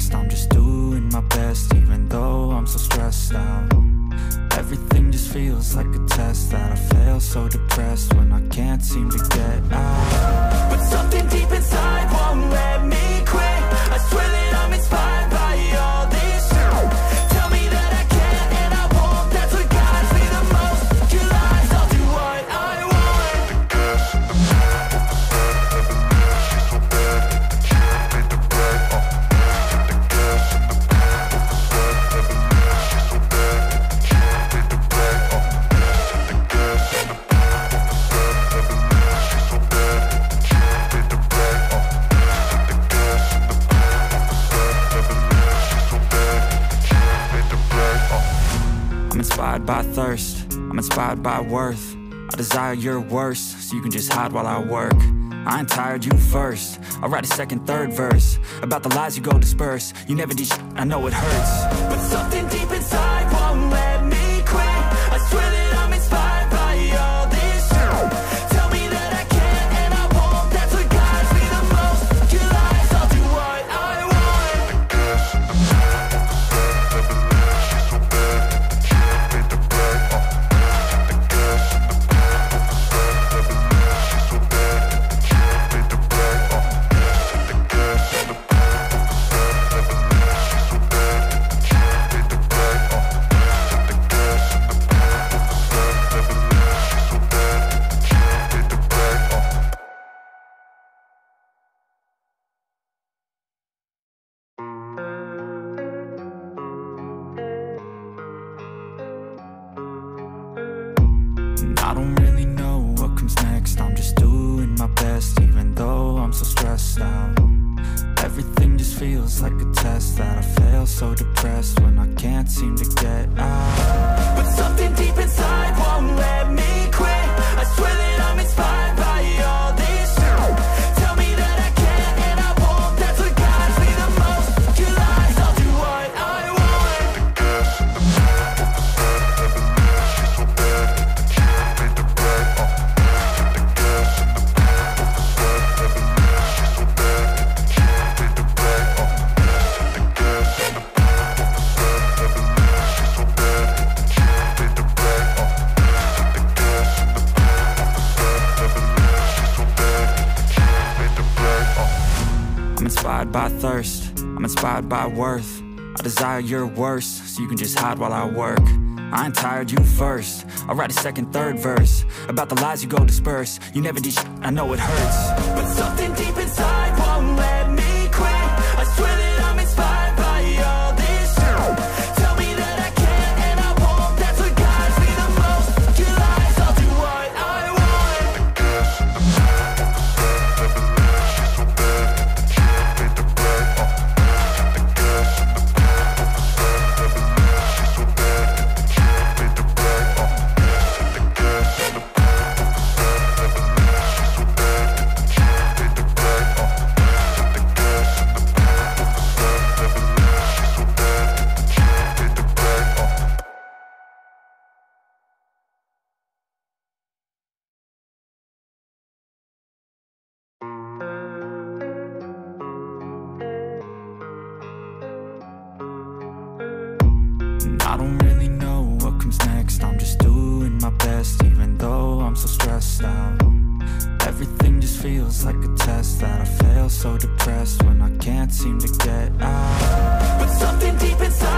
next, I'm just doing my best, even though I'm so stressed out. Everything just feels like a test that I fail, so depressed when I can't seem to get out. But something deep inside won't let me quit. I swear that I'm inspired by all this shit. Tell me that I can and I won't, that's what guides me the most. Your lies, I'll do what I want. Inspired by thirst, I'm inspired by worth. I desire your worst, so you can just hide while I work. I ain't tired, you first. I'll write a second, third verse about the lies you go disperse. You never did shit, I know it hurts. But something deep inside won't let me quit. I swear that I'm inspired by all this shit. Tell me that I can and I won't, that's what guides me the most. Your lies, I'll do what I want. I don't really know what comes next, I'm just doing my best, even though I'm so stressed out. Everything just feels like a test that I fail, so depressed when I can't seem to get out. But something deep inside won't let me quit. I swear that I'm inspired by all this shit. Tell me that I can and I won't, that's what guides me the most. Your lies, I'll do what I want. I'm inspired by thirst, I'm inspired by worth. I desire your worst, so you can just hide while I work. I ain't tired, you first. I'll write a second, third verse about the lies you go disperse. You never did shit, I know it hurts. But something deep inside won't let me quit. I swear that I'm inspired by all this shit. Tell me that I can and I won't, that's what guides me the most. Your lies, I'll do what I want. I don't really know what comes next, I'm just doing my best, even though I'm so stressed out. Everything just feels like a test that I fail, so depressed when I can't seem to get out. But something deep inside